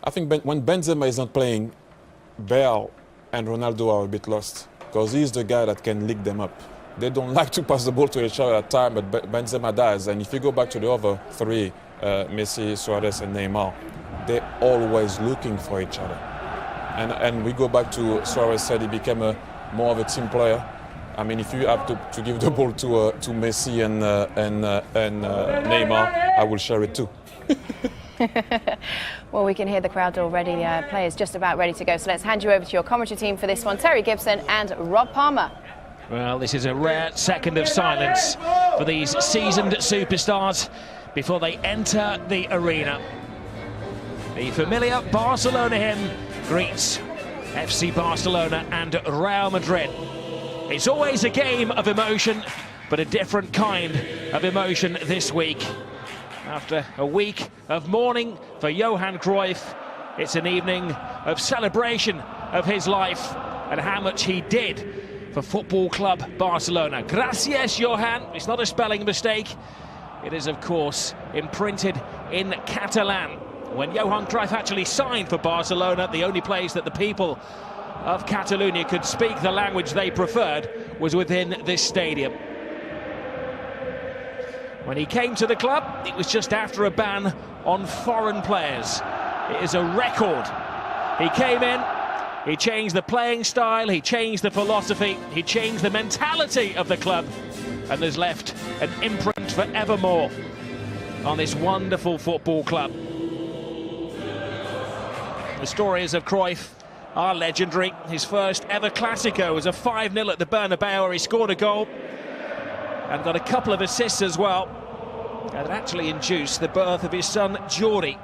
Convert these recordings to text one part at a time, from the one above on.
I think when Benzema is not playing, Bale and Ronaldo are a bit lost because he's the guy that can lick them up. They don't like to pass the ball to each other at time, but Benzema does. And if you go back to the other three, Messi, Suarez, and Neymar, they're always looking for each other. And we go back to Suarez said he became more of a team player. I mean, if you have to give the ball to Messi and Neymar, I will share it too. Well, we can hear the crowd already. Players just about ready to go. So let's hand you over to your commentary team for this one, Terry Gibson and Rob Palmer. Well, this is a rare second of silence for these seasoned superstars before they enter the arena. The familiar Barcelona hymn greets FC Barcelona and Real Madrid. It's always a game of emotion, but a different kind of emotion this week. After a week of mourning for Johan Cruyff, it's an evening of celebration of his life and how much he did for Football Club Barcelona. Gracias, Johan. It's not a spelling mistake. It is, of course, imprinted in Catalan. When Johan Cruyff actually signed for Barcelona, the only place that the people of Catalonia could speak the language they preferred was within this stadium. When he came to the club, it was just after a ban on foreign players. It is a record. He came in, he changed the playing style, he changed the philosophy, he changed the mentality of the club, and has left an imprint forevermore on this wonderful football club. The stories of Cruyff are legendary. His first ever Clásico was a 5-0 at the Bernabeu, where he scored a goal and got a couple of assists as well. And it actually induced the birth of his son Jordi,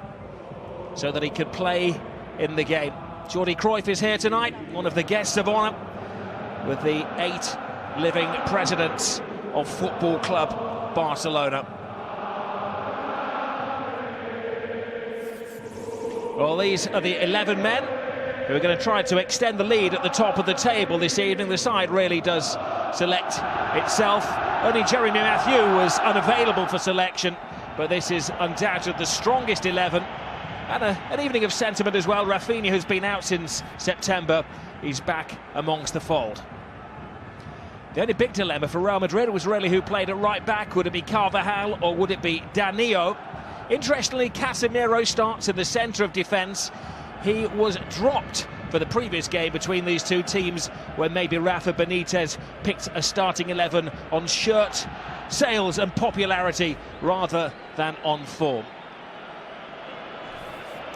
so that he could play in the game. Jordi Cruyff is here tonight, one of the guests of honour, with the 8 living presidents of Football Club Barcelona. Well, these are the 11 men who are going to try to extend the lead at the top of the table this evening. The side really does select itself. Only Jeremy Mathieu was unavailable for selection, but this is undoubtedly the strongest 11. And an evening of sentiment as well. Rafinha, who's been out since September, is back amongst the fold. The only big dilemma for Real Madrid was really who played at right back. Would it be Carvajal or would it be Danilo? Interestingly, Casemiro starts in the centre of defence. He was dropped for the previous game between these two teams, where maybe Rafa Benitez picked a starting 11 on shirt sales and popularity rather than on form.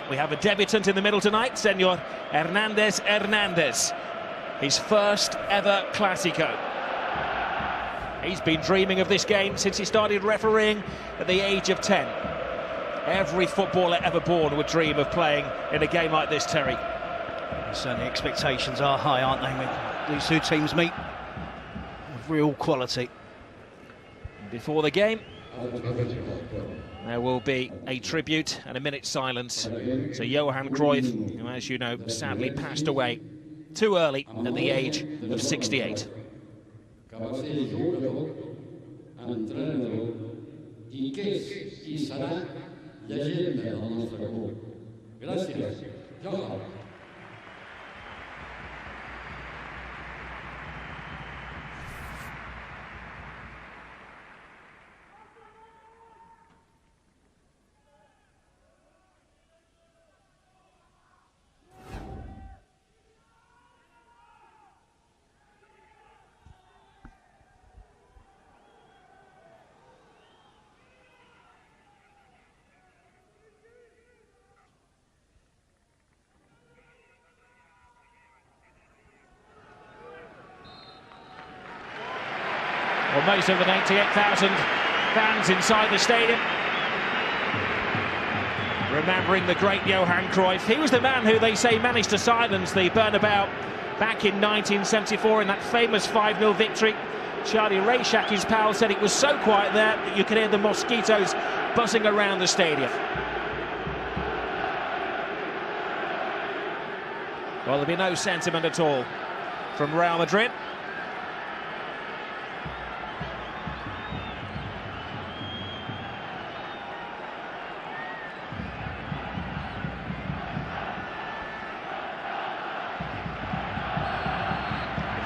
We have a debutant in the middle tonight, Senor Hernandez. His first ever Clásico. He's been dreaming of this game since he started refereeing at the age of 10. Every footballer ever born would dream of playing in a game like this, Terry. Certainly expectations are high, aren't they, when these two teams meet with real quality. Before the game, there will be a tribute and a minute's silence to Johan Cruyff, who, as you know, sadly passed away too early at the age of 68. Well, most of the 98,000 fans inside the stadium remembering the great Johan Cruyff. He was the man who they say managed to silence the Bernabeu back in 1974 in that famous 5-0 victory. Charlie Rayshak, his pal, said it was so quiet there that you could hear the mosquitoes buzzing around the stadium. Well, there'll be no sentiment at all from Real Madrid.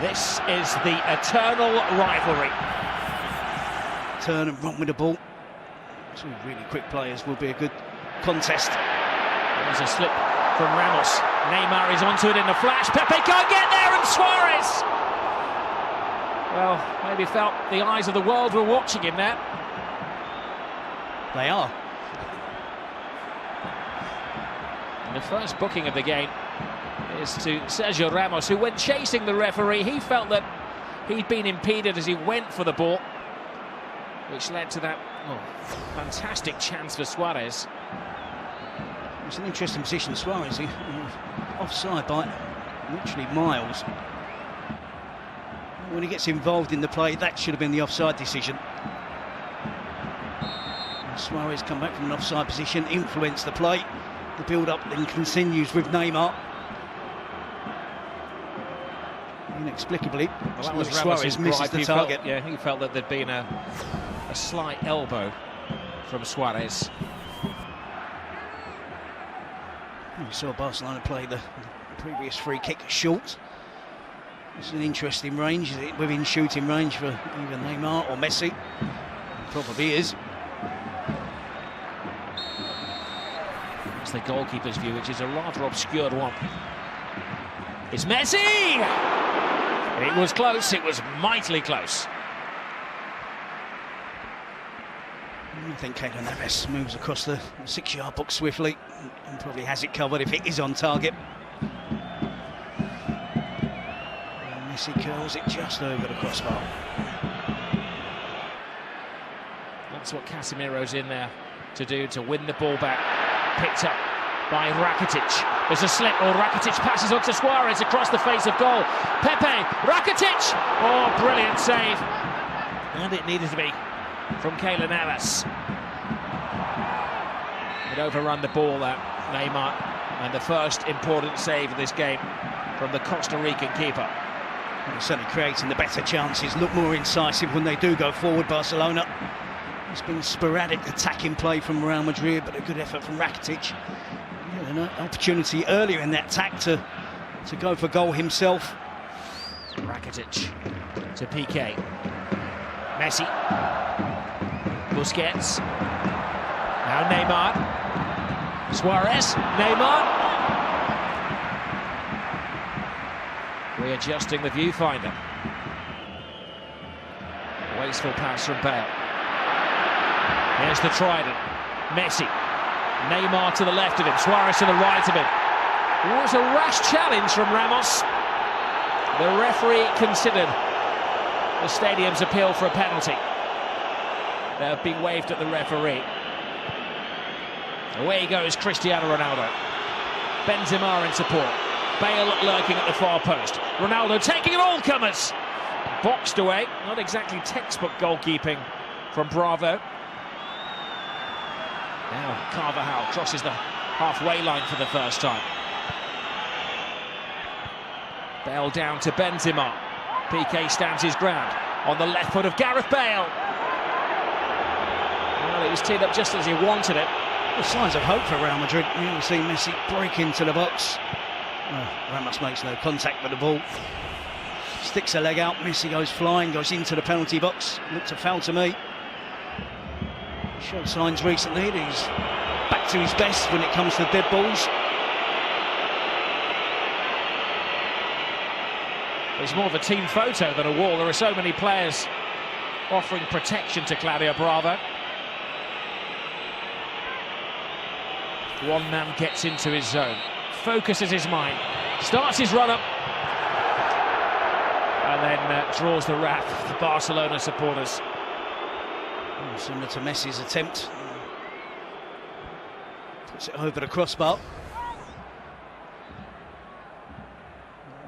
This is the eternal rivalry. Turn and run with the ball. Two really quick players, will be a good contest. There's a slip from Ramos. Neymar is onto it in a flash. Pepe can't get there, and Suarez! Well, maybe felt the eyes of the world were watching him there. They are. And the first booking of the game is to Sergio Ramos, who, when chasing the referee, he felt that he'd been impeded as he went for the ball, which led to that fantastic chance for Suarez. It's an interesting position, Suarez. He offside by literally miles. When he gets involved in the play, that should have been the offside decision. And Suarez come back from an offside position, influence the play. The build-up then continues with Neymar. Inexplicably, Well, that was Suarez misses the target. He felt that there'd been a slight elbow from Suarez. We saw Barcelona play the previous free kick short. It's an interesting range, is it? Within shooting range for either Neymar or Messi. It probably is. It's the goalkeeper's view, which is a rather obscured one. It's Messi! It was close, it was mightily close. I think Keylor Navas moves across the 6-yard box swiftly and probably has it covered if it is on target. And Messi curls it just over the crossbar. That's what Casemiro's in there to do, to win the ball back. Picked up by Rakitic. There's a slip, Rakitic passes on to Suarez across the face of goal. Pepe, Rakitic! Oh, brilliant save. And it needed to be from Keylor Navas. He'd overrun the ball, that Neymar, and the first important save of this game from the Costa Rican keeper. And they're certainly creating the better chances, look more incisive when they do go forward, Barcelona. It's been sporadic attacking play from Real Madrid, but a good effort from Rakitic. An opportunity earlier in that attack to go for goal himself. Rakitic to Piqué. Messi. Busquets. Now Neymar. Suarez. Neymar. Readjusting the viewfinder. Wasteful pass from Bale. Here's the trident. Messi. Neymar to the left of him. Suarez to the right of him. It was a rash challenge from Ramos. The referee considered the stadium's appeal for a penalty. They have been waved at the referee. Away goes Cristiano Ronaldo. Benzema in support. Bale lurking at the far post. Ronaldo taking it all comers. Boxed away. Not exactly textbook goalkeeping from Bravo. Now Carvajal crosses the halfway line for the first time. Bale down to Benzema. Piqué stands his ground on the left foot of Gareth Bale. Well, it was teed up just as he wanted it. The signs of hope for Real Madrid. You see Messi break into the box. Ramos makes no contact with the ball. Sticks a leg out. Messi goes flying, goes into the penalty box. Looked a foul to me. Showed signs recently that he's back to his best when it comes to dead balls. It's more of a team photo than a wall. There are so many players offering protection to Claudio Bravo. One man gets into his zone, focuses his mind, starts his run-up, and then draws the wrath of the Barcelona supporters. Similar to Messi's attempt. Puts it over the crossbar.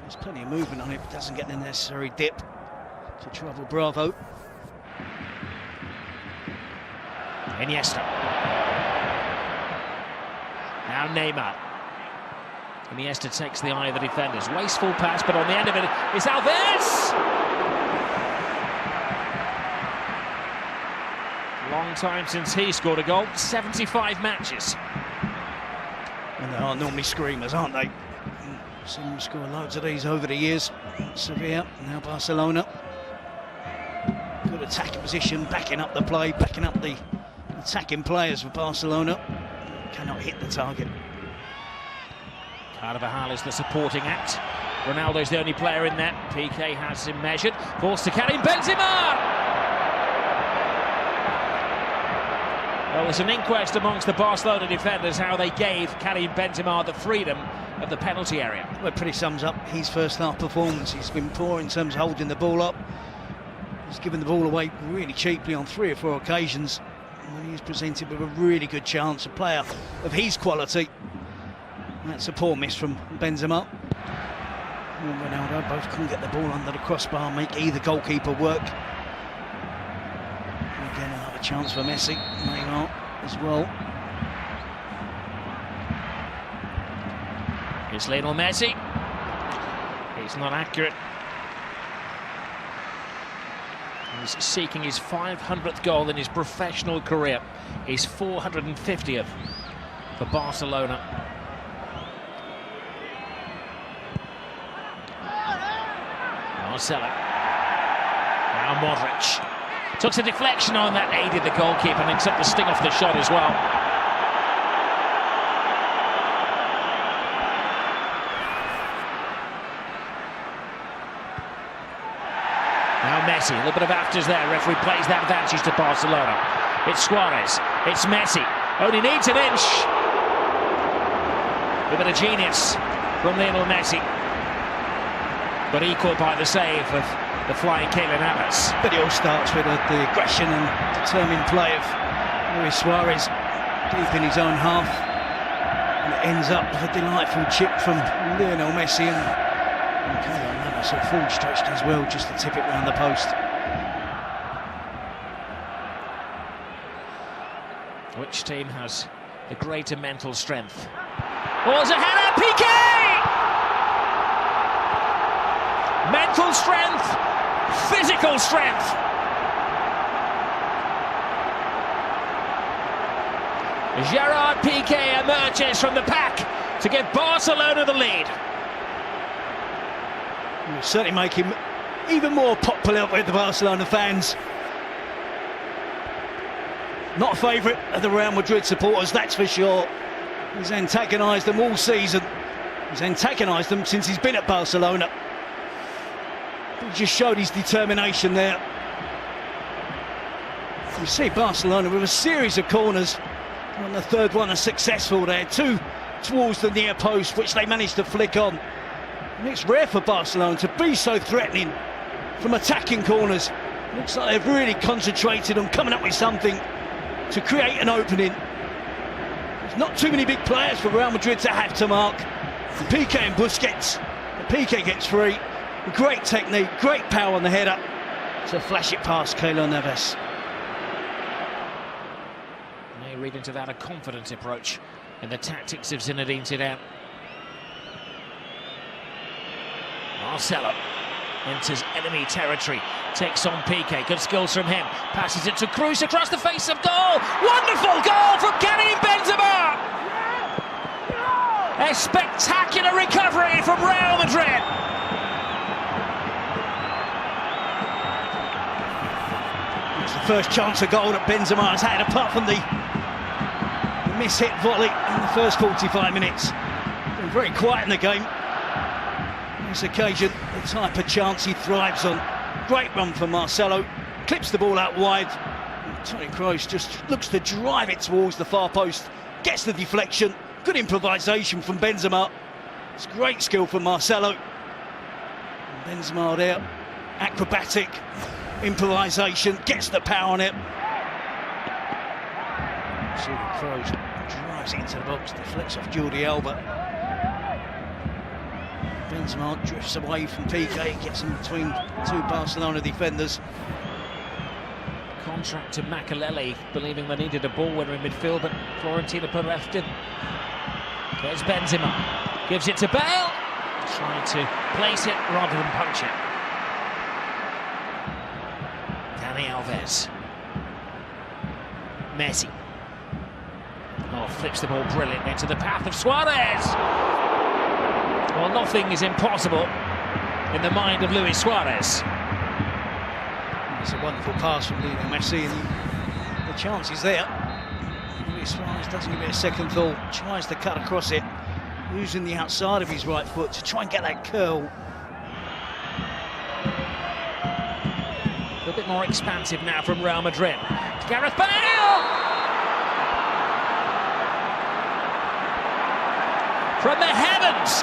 There's plenty of movement on it, but doesn't get the necessary dip to trouble Bravo. Iniesta. Now Neymar. Iniesta takes the eye of the defenders. Wasteful pass, but on the end of it is Alves! Long time since he scored a goal, 75 matches. And they are normally screamers, aren't they? Seen them score loads of these over the years. Sevilla, now Barcelona. Good attacking position, backing up the play, backing up the attacking players for Barcelona. Cannot hit the target. Carvajal is the supporting act. Ronaldo's the only player in there. Piqué has him measured. Balls to Karim Benzema! Well, there's an inquest amongst the Barcelona defenders how they gave Karim Benzema the freedom of the penalty area. Well, it pretty sums up his first half performance. He's been poor in terms of holding the ball up. He's given the ball away really cheaply on 3 or 4 occasions. When he's presented with a really good chance, a player of his quality. That's a poor miss from Benzema. And Ronaldo both couldn't get the ball under the crossbar, make either goalkeeper work. Again, another chance for Messi, Neymar as well. Here's Lionel Messi. He's not accurate. He's seeking his 500th goal in his professional career, his 450th for Barcelona. Marcelo. Now Modric. Took the deflection on that, aided the goalkeeper and took the sting off the shot as well. Now Messi, a little bit of afters there. Referee plays that advantage to Barcelona. It's Suarez, it's Messi. Only needs an inch. A bit of genius from Lionel Messi. But equal by the save of the flying Kylian Navas. But it all starts with the aggression and determined play of Luis Suarez deep in his own half. And it ends up with a delightful chip from Lionel Messi and Kylian Navas at full stretched as well, just to tip it round the post. Which team has the greater mental strength? Oh, there's a header, Piqué! Mental strength, physical strength. Gerard Piqué emerges from the pack to give Barcelona the lead. Will certainly make him even more popular with the Barcelona fans. Not a favourite of the Real Madrid supporters, that's for sure. He's antagonised them all season. He's antagonised them since he's been at Barcelona. He just showed his determination there. You see Barcelona with a series of corners. On the third one, are successful there. 2 towards the near post, which they managed to flick on. And it's rare for Barcelona to be so threatening from attacking corners. Looks like they've really concentrated on coming up with something to create an opening. There's not too many big players for Real Madrid to have to mark. Piqué and Busquets. Piqué gets free. Great technique, great power on the header to flash it past Keylor Navas. May read into that a confident approach in the tactics of Zinedine Zidane. Marcelo enters enemy territory, takes on Piqué, good skills from him, passes it to Cruz across the face of goal. Wonderful goal from Karim Benzema! A spectacular recovery from Real Madrid. It's the first chance of goal that Benzema has had, apart from the miss-hit volley in the first 45 minutes. Been very quiet in the game. On this occasion, the type of chance he thrives on. Great run from Marcelo, clips the ball out wide. Toni Kroos just looks to drive it towards the far post, gets the deflection. Good improvisation from Benzema. It's great skill from Marcelo. And Benzema there, acrobatic improvisation, gets the power on it. Kroos drives it into the box, deflects off Jordi Alba. Benzema drifts away from Piqué, gets in between 2 Barcelona defenders. Contract to Makelele, believing they needed a ball winner in midfield, but Florentino Perez didn't. There's Benzema, gives it to Bale, trying to place it rather than punch it. Dani Alves. Messi. Oh, flips the ball brilliantly into the path of Suarez. Well, nothing is impossible in the mind of Luis Suarez. It's a wonderful pass from Lionel Messi, and the chance is there. Luis Suarez doesn't give it a second thought, tries to cut across it, using the outside of his right foot to try and get that curl. A bit more expansive now from Real Madrid. Gareth Bale! From the heavens,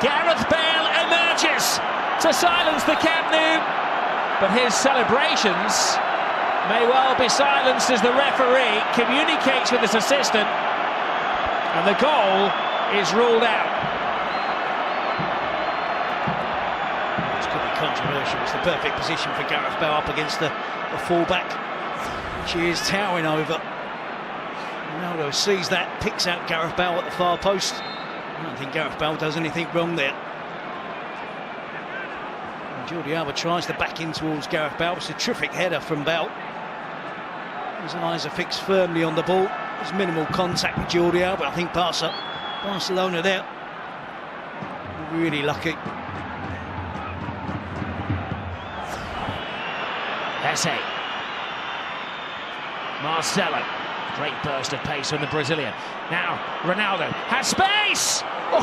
Gareth Bale emerges to silence the Camp Nou, but his celebrations may well be silenced as the referee communicates with his assistant, and the goal is ruled out. This could be controversial. It's the perfect position for Gareth Bale up against the fullback, which he is towering over. Ronaldo sees that, picks out Gareth Bale at the far post. I don't think Gareth Bale does anything wrong there. And Jordi Alba tries to back in towards Gareth Bale. It's a terrific header from Bale. His eyes are fixed firmly on the ball. There's minimal contact with Jordi Alba. I think Barcelona there. Really lucky. Esse. Marcelo. Great burst of pace from the Brazilian. Now Ronaldo has space. Oh.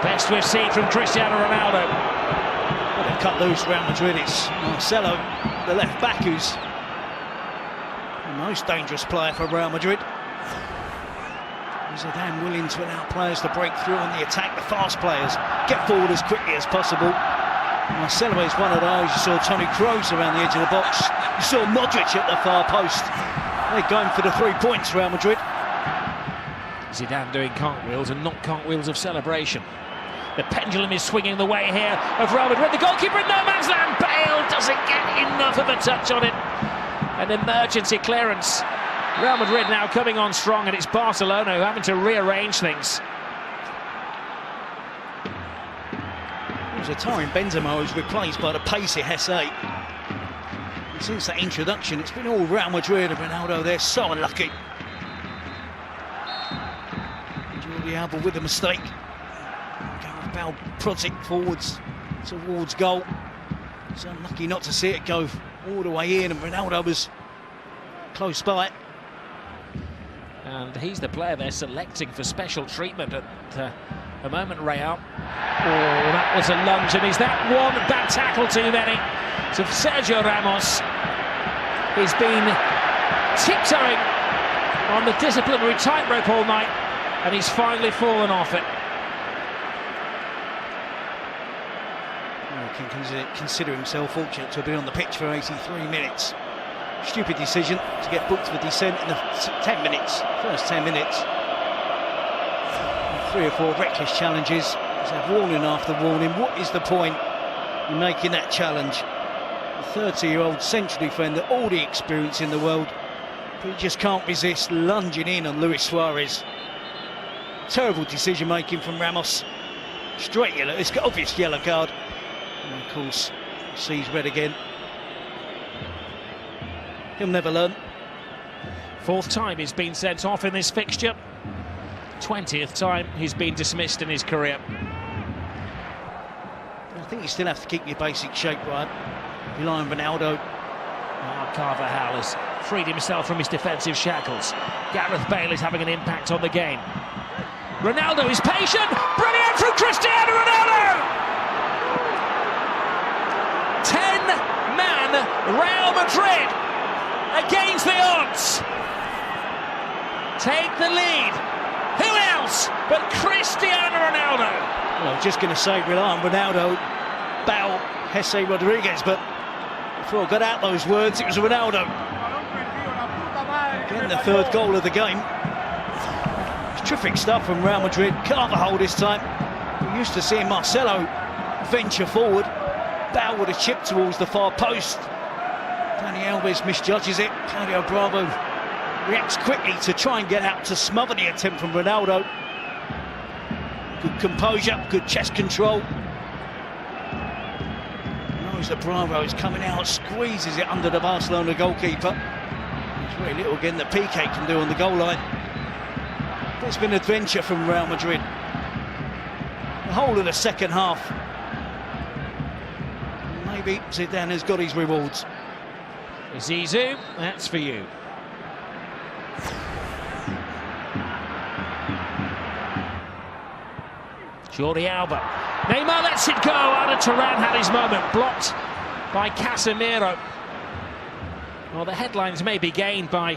Best we've seen from Cristiano Ronaldo. Well, they've cut loose Real Madrid. It's Marcelo, the left back, who's the most dangerous player for Real Madrid. Zidane willing to allow players to break through on the attack. The fast players get forward as quickly as possible. Marcelo is one of those. You saw Toni Kroos around the edge of the box. You saw Modric at the far post. They're going for the 3 points, Real Madrid. Zidane doing cartwheels, and not cartwheels of celebration. The pendulum is swinging the way here of Real Madrid. The goalkeeper in no man's land. Bale doesn't get enough of a touch on it. An emergency clearance. Real Madrid now coming on strong, and it's Barcelona who are having to rearrange things. It was a towering Benzema who's replaced by the pacey Esse. Since that introduction, it's been all Real Madrid, and Ronaldo, they're so unlucky. Jordi Alba with a mistake. Gareth Bale prods it forwards towards goal. He's unlucky not to see it go all the way in, and Ronaldo was close by it. And he's the player they're selecting for special treatment at the moment, Real. Oh, that was a lunge, and is that one bad tackle too many? So Sergio Ramos, he's been tiptoeing on the disciplinary tightrope all night, and he's finally fallen off it. Well, he can consider himself fortunate to have been on the pitch for 83 minutes. Stupid decision to get booked for dissent in the 10 minutes, first 10 minutes. 3 or 4 reckless challenges. He's had warning after warning. What is the point in making that challenge? The 30-year-old central defender, all the experience in the world, but he just can't resist lunging in on Luis Suarez. Terrible decision-making from Ramos. Straight yellow, it's got obvious yellow card. And of course, sees red again. He'll never learn. 4th time he's been sent off in this fixture. 20th time he's been dismissed in his career. I think you still have to keep your basic shape right. Rely on Ronaldo. Carvajal has freed himself from his defensive shackles. Gareth Bale is having an impact on the game. Ronaldo is patient. Brilliant from Cristiano Ronaldo! 10-man Real Madrid against the odds. Take the lead. Who else but Cristiano Ronaldo? Well, I was just going to say rely on Ronaldo, Bale, Esse, Rodriguez, but before I got out those words, it was Ronaldo. Again, the 3rd goal of the game. It's terrific stuff from Real Madrid. Carvajal this time. We're used to seeing Marcelo venture forward. Bale with a chip towards the far post. Dani Alves misjudges it. Claudio Bravo reacts quickly to try and get out to smother the attempt from Ronaldo. Good composure, good chest control. Knows that Bravo is coming out, squeezes it under the Barcelona goalkeeper. There's very little again that Piqué can do on the goal line. But it's been an adventure from Real Madrid. The whole of the second half. Maybe Zidane has got his rewards. Zizou, that's for you. Jordi Alba. Neymar lets it go. Arda Turan had his moment, blocked by Casemiro. Well, the headlines may be gained by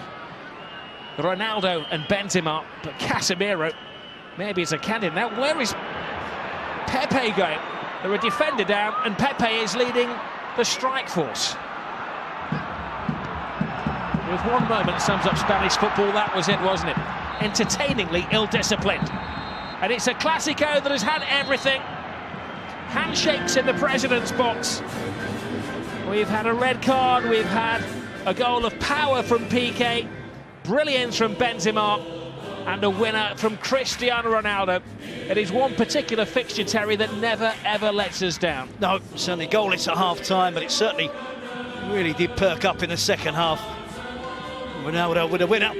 Ronaldo and Benzema, but Casemiro maybe is a candidate. Now, where is Pepe going? There are a defender down, and Pepe is leading the strike force. With one moment sums up Spanish football, that was it, wasn't it? Entertainingly ill-disciplined. And it's a Clasico that has had everything. Handshakes in the president's box. We've had a red card, we've had a goal of power from Piqué, brilliance from Benzema, and a winner from Cristiano Ronaldo. It is one particular fixture, Terry, that never, ever lets us down. No, certainly goalless at half-time, but it certainly really did perk up in the second half. Ronaldo with a winner.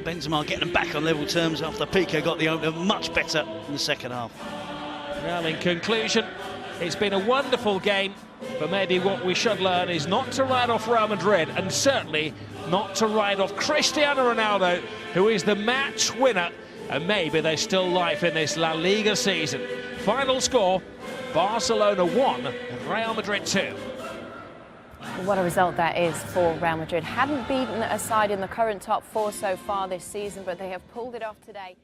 Benzema getting them back on level terms after Piqué got the opener much better in the second half. Well, in conclusion, it's been a wonderful game, but maybe what we should learn is not to write off Real Madrid, and certainly not to write off Cristiano Ronaldo, who is the match winner, and maybe there's still life in this La Liga season. Final score, Barcelona 1 and Real Madrid 2. What a result that is for Real Madrid. Hadn't beaten a side in the current top four so far this season, but they have pulled it off today.